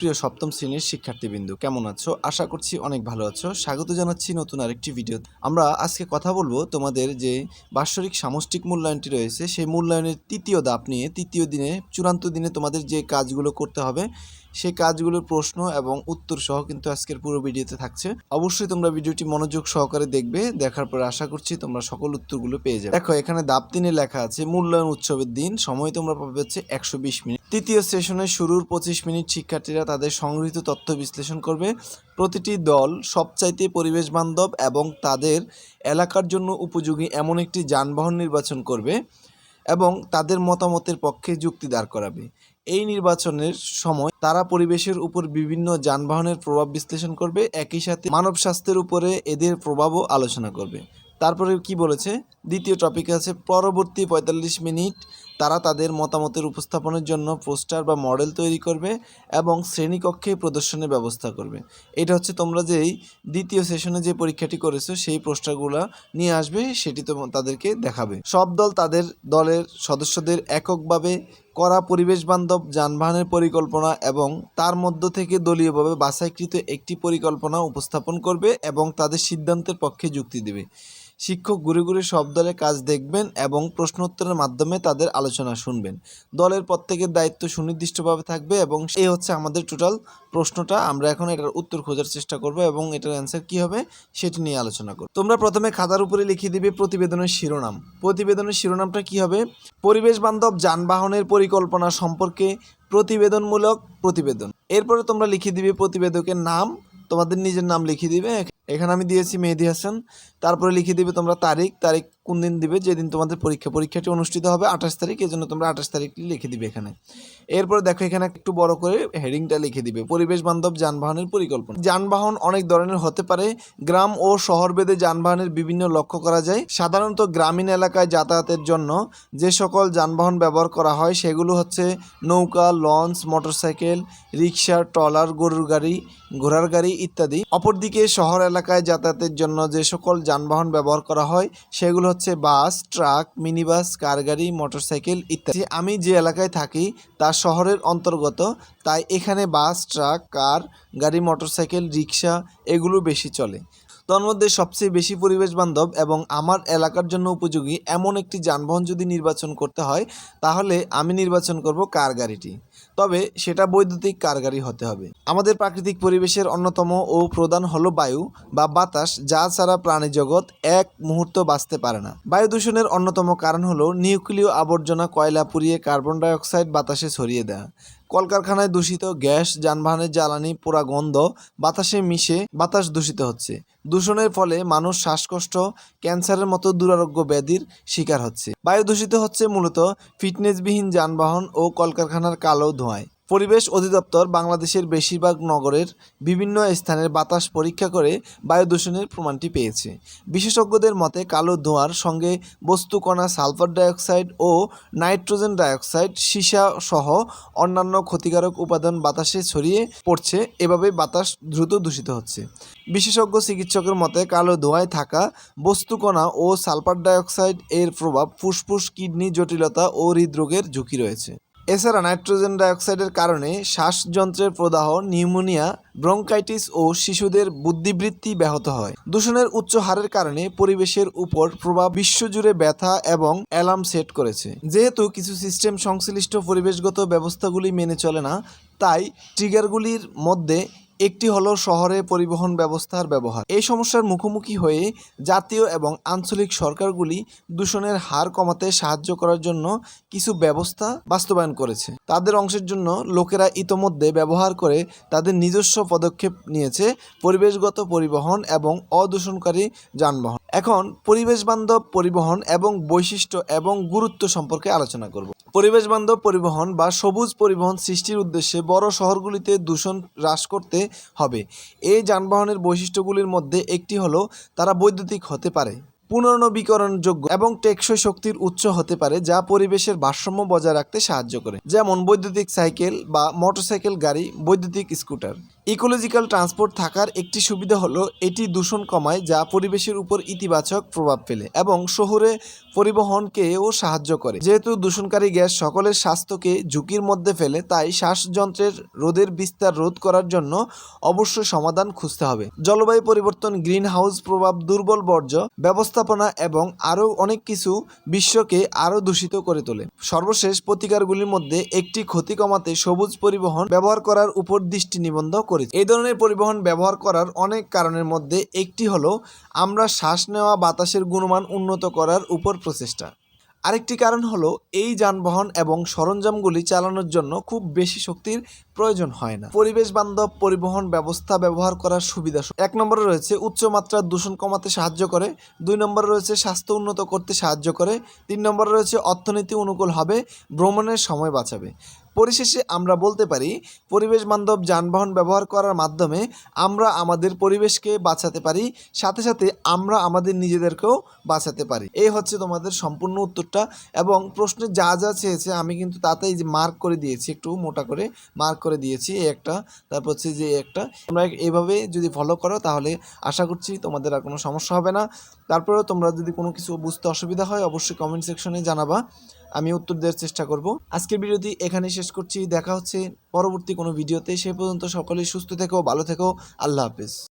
প্রিয় সপ্তম শ্রেণীর শিক্ষার্থীবৃন্দ, কেমন আছো? আশা করছি অনেক ভালো আছো। স্বাগত জানাচ্ছি নতুন আরেকটি ভিডিও। আমরা আজকে কথা বলবো তোমাদের যে বাৎসরিক সামষ্টিক মূল্যায়নটি রয়েছে সেই মূল্যায়নের তৃতীয় ধাপ নিয়ে। তৃতীয় দিনে, চূড়ান্ত দিনে তোমাদের যে কাজগুলো করতে হবে সেই কাজগুলোর প্রশ্ন এবং উত্তর সহ কিন্তু আজকের পুরো ভিডিওতে থাকছে। অবশ্যই তোমরা ভিডিওটি মনোযোগ সহকারে দেখবে। দেখার পর আশা করছি তোমরা সকল উত্তরগুলো পেয়ে যাবে। দেখো, এখানে ধাপ 3-এ লেখা আছে মূল্যায়ন উৎসবের দিন। সময় তোমরা পাবে হচ্ছে 120 মিনিট। তৃতীয় সেশনের শুরুর 25 মিনিট শিক্ষার্থীরা তাদের সংগৃহীত তথ্য বিশ্লেষণ করবে। প্রতিটি দল সবচাইতে পরিবেশ বান্ধব এবং তাদের এলাকার জন্য উপযোগী এমন একটি যানবাহন নির্বাচন করবে এবং তাদের মতামতের পক্ষে যুক্তি দাঁড় করাবে। এই নির্বাচনের সময় তারা পরিবেশের উপর বিভিন্ন যানবাহনের প্রভাব বিশ্লেষণ করবে, একই সাথে মানব স্বাস্থ্যের উপরে এদের প্রভাবও আলোচনা করবে। তারপরে কি বলেছে, দ্বিতীয় টপিক আছে পরবর্তী 45 মিনিট তারা তাদের মতামতের উপস্থাপনের জন্য পোস্টার বা মডেল তৈরি করবে এবং শ্রেণীকক্ষে প্রদর্শনের ব্যবস্থা করবে। এটা হচ্ছে তোমরা যেই দ্বিতীয় সেশনে যে পরীক্ষাটি করেছো সেই পোস্টারগুলো নিয়ে আসবে, সেটি তো তাদেরকে দেখাবে। সব দল তাদের দলের সদস্যদের এককভাবে করা পরিবেশ বান্ধব যানবাহনের পরিকল্পনা এবং তার মধ্য থেকে দলীয়ভাবে বাছাইকৃত একটি পরিকল্পনা উপস্থাপন করবে এবং তাদের সিদ্ধান্তের পক্ষে যুক্তি দেবে। শিক্ষক ঘুরে ঘুরে সব দলের কাজ দেখবেন এবং প্রশ্নোত্তরের মাধ্যমে তাদের আলোচনা শুনবেন। দলের প্রত্যেকের দায়িত্ব সুনির্দিষ্টভাবে থাকবে এবং এই হচ্ছে আমাদের টোটাল প্রশ্নটা। আমরা এখন এটার উত্তর খোঁজার চেষ্টা করব এবং এটার অ্যান্সার কী হবে সেটি নিয়ে আলোচনা করব। তোমরা প্রথমে খাতার উপরে লিখে দিবে প্রতিবেদনের শিরোনাম। প্রতিবেদনের শিরোনামটা কী হবে? পরিবেশ বান্ধব যানবাহনের পরিকল্পনা সম্পর্কে প্রতিবেদনমূলক প্রতিবেদন। এরপরে তোমরা লিখে দিবে প্রতিবেদকের নাম, তোমাদের নিজের নাম লিখে দিবে। এখানে আমি দিয়েছি মেহেদি হাসান। তারপরে লিখে দিবে তোমরা তারিখ কোন দিন দিবে, যেদিন তোমাদের পরীক্ষাটি অনুষ্ঠিত হবে 28 তারিখ, এই জন্য তোমরা 28 তারিখ লিখে দিবে এখানে। এরপরে দেখো, এখানে একটু বড় করে হেডিংটা লিখে দিবে পরিবেশ বান্ধব যানবাহনের পরিকল্পনা। যানবাহন অনেক ধরনের হতে পারে। গ্রাম ও শহরভেদে যানবাহনের বিভিন্ন লক্ষ্য করা যায়। সাধারণত গ্রামীণ এলাকায় যাতায়াতের জন্য যে সকল যানবাহন ব্যবহার করা হয় সেগুলো হচ্ছে নৌকা, লঞ্চ, মোটরসাইকেল, রিক্সা, ট্রলার, গরুর গাড়ি, ঘোড়ার গাড়ি ইত্যাদি। অপরদিকে শহর এলাকায় যাতায়াতের জন্য যে সকল যানবাহন ব্যবহার করা হয় সেগুলো হচ্ছে বাস, ট্রাক, মিনিবাস, কার গাড়ি, মোটরসাইকেল ইত্যাদি। আমি যে এলাকায় থাকি তা শহরের অন্তর্গত, তাই এখানে বাস, ট্রাক, কার গাড়ি, মোটরসাইকেল, রিক্সা এগুলো বেশি চলে। তন্মধ্যে সবচেয়ে বেশি পরিবেশ বান্ধব এবং আমার এলাকার জন্য উপযোগী এমন একটি যানবাহন যদি নির্বাচন করতে হয় তাহলে আমি নির্বাচন করব কার গাড়িটি। তবে সেটা বৈদ্যুতিক কার গাড়ি হতে হবে। আমাদের প্রাকৃতিক পরিবেশের অন্যতম ও প্রধান হলো বায়ু বা বাতাস, যা ছাড়া প্রাণী জগৎ এক মুহূর্ত বাঁচতে পারে না। বায়ু দূষণের অন্যতম কারণ হলো নিউক্লিয় আবর্জনা, কয়লা পুড়িয়ে কার্বন ডাই অক্সাইড বাতাসে ছড়িয়ে দেওয়া। কলকারখানায় দূষিত গ্যাস, যানবাহনের জ্বালানি পোড়া গন্ধ বাতাসে মিশে বাতাস দূষিত হচ্ছে। দূষণের ফলে মানুষ শ্বাসকষ্ট, ক্যান্সারের মতো দুরারোগ্য ব্যাধির শিকার হচ্ছে। বায়ু দূষিত হচ্ছে মূলত ফিটনেসবিহীন যানবাহন ও কলকারখানার কালো ধোঁয়ায়। পরিবেশ অধিদপ্তর বাংলাদেশের বেশিরভাগ নগরের বিভিন্ন স্থানের বাতাস পরীক্ষা করে বায়ু দূষণের প্রমাণটি পেয়েছে। বিশেষজ্ঞদের মতে কালো ধোঁয়ার সঙ্গে বস্তুকণা, সালফার ডাইঅক্সাইড ও নাইট্রোজেন ডাইঅক্সাইড, সীসা সহ অন্যান্য ক্ষতিকারক উপাদান বাতাসে ছড়িয়ে পড়ছে। এভাবে বাতাস দ্রুত দূষিত হচ্ছে। বিশেষজ্ঞ চিকিৎসকের মতে কালো ধোঁয়ায় থাকা বস্তুকণা ও সালফার ডাইঅক্সাইড এর প্রভাব ফুসফুস, কিডনি জটিলতা ও হৃদরোগের ঝুঁকি রয়েছে। এছাড়া নাইট্রোজেন ডাইঅক্সাইডের কারণে শ্বাসযন্ত্রের প্রদাহ, নিউমোনিয়া, ব্রঙ্কাইটিস ও শিশুদের বুদ্ধিবৃত্তি ব্যাহত হয়। দূষণের উচ্চ হারের কারণে পরিবেশের উপর প্রভাব বিশ্বজুড়ে ব্যথা এবং অ্যালার্ম সেট করেছে। যেহেতু কিছু সিস্টেম সংশ্লিষ্ট পরিবেশগত ব্যবস্থাগুলি মেনে চলে না, তাই ট্রিগারগুলির মধ্যে একটি হলো শহরে পরিবহন ব্যবস্থার ব্যবহার। এই সমস্যার মুখোমুখি হয়ে জাতীয় এবং আঞ্চলিক সরকারগুলি দূষণের হার কমাতে সাহায্য করার জন্য কিছু ব্যবস্থা বাস্তবায়ন করেছে। তাদের অংশের জন্য লোকেরা ইতোমধ্যে ব্যবহার করে তাদের নিজস্ব পদক্ষেপ নিয়েছে পরিবেশগত পরিবহন এবং অদূষণকারী যানবাহন। এখন পরিবেশ বান্ধব পরিবহন এবং বৈশিষ্ট্য এবং গুরুত্ব সম্পর্কে আলোচনা করব। পরিবেশ বান্ধব পরিবহন বা সবুজ পরিবহন সৃষ্টির উদ্দেশ্যে বড় শহরগুলিতে দূষণ হ্রাস করতে হবে। এই যানবাহনের বৈশিষ্ট্যগুলির মধ্যে একটি হলো তারা বৈদ্যুতিক হতে পারে, পুনর্নবীকরণযোগ্য এবং টেকসই শক্তির উৎস হতে পারে, যা পরিবেশের ভারসাম্য বজায় রাখতে সাহায্য করে। যেমন বৈদ্যুতিক সাইকেল বা মোটরসাইকেল গাড়ি, বৈদ্যুতিক স্কুটার। ইকোলজিক্যাল ট্রান্সপোর্ট থাকার একটি সুবিধা হলো এটি দূষণ কমায়, যা পরিবেশের উপর ইতিবাচক প্রভাব ফেলে এবং শহুরে পরিবহনকেও সাহায্য করে। যেহেতু দূষণকারী গ্যাস সকলের স্বাস্থ্যকে ঝুঁকির মধ্যে ফেলে, তাই শ্বাসযন্ত্রের রোদের বিস্তার রোধ করার জন্য অবশ্যই সমাধান খুঁজতে হবে। জলবায়ু পরিবর্তন, গ্রিন হাউস প্রভাব, দুর্বল বর্জ্য ব্যবস্থাপনা এবং আরও অনেক কিছু বিশ্বকে আরও দূষিত করে তোলে। সর্বশেষ প্রতিকারগুলির মধ্যে একটি ক্ষতি কমাতে সবুজ পরিবহন ব্যবহার করার উপর দৃষ্টি নিবদ্ধ করেছে। এই ধরনের পরিবহন ব্যবহার করার অনেক কারণের মধ্যে একটি হলো আমরা শ্বাস নেওয়া বাতাসের গুণমান উন্নত করার উপর প্রচেষ্টা। আরেকটি কারণ হলো এই যানবাহন এবং সরঞ্জামগুলি চালানোর জন্য খুব বেশি শক্তির প্রয়োজন হয় না। পরিবেশ বান্ধব পরিবহন ব্যবস্থা ব্যবহার করার সুবিধা: 1 নম্বরে রয়েছে উচ্চমাত্রার দূষণ কমাতে সাহায্য করে, 2 নম্বরে রয়েছে স্বাস্থ্য উন্নত করতে সাহায্য করে, 3 নম্বরে রয়েছে অর্থনীতি অনুকূল হবে, ভ্রমণের সময় বাঁচাবে। পরিশেষে আমরা বলতে পারি পরিবেশ বান্ধব যানবাহন ব্যবহার করার মাধ্যমে আমরা আমাদের পরিবেশকে বাঁচাতে পারি, সাথে সাথে আমরা আমাদের নিজেদেরকেও বাঁচাতে পারি। এই হচ্ছে তোমাদের সম্পূর্ণ উত্তরটা, এবং প্রশ্নে যা যা চেয়েছে আমি কিন্তু তাতেই যে মার্ক করে দিয়েছি, একটু মোটা করে মার্ক করে দিয়েছি। এই একটা, তারপর হচ্ছে যে একটা, তোমরা এইভাবে যদি ফলো করো তাহলে আশা করছি তোমাদের আর কোনো সমস্যা হবে না। তারপরেও তোমরা যদি কোনো কিছু বুঝতে অসুবিধা হয় অবশ্যই কমেন্ট সেকশনে জানাবা, আমি উত্তর দেওয়ার চেষ্টা করব। আজকের ভিডিওটি এখানে শেষ করছি, দেখা হচ্ছে পরবর্তী কোনো ভিডিওতে। সে পর্যন্ত সকলেই সুস্থ থেকো, ভালো থেকো, আল্লাহ হাফেজ।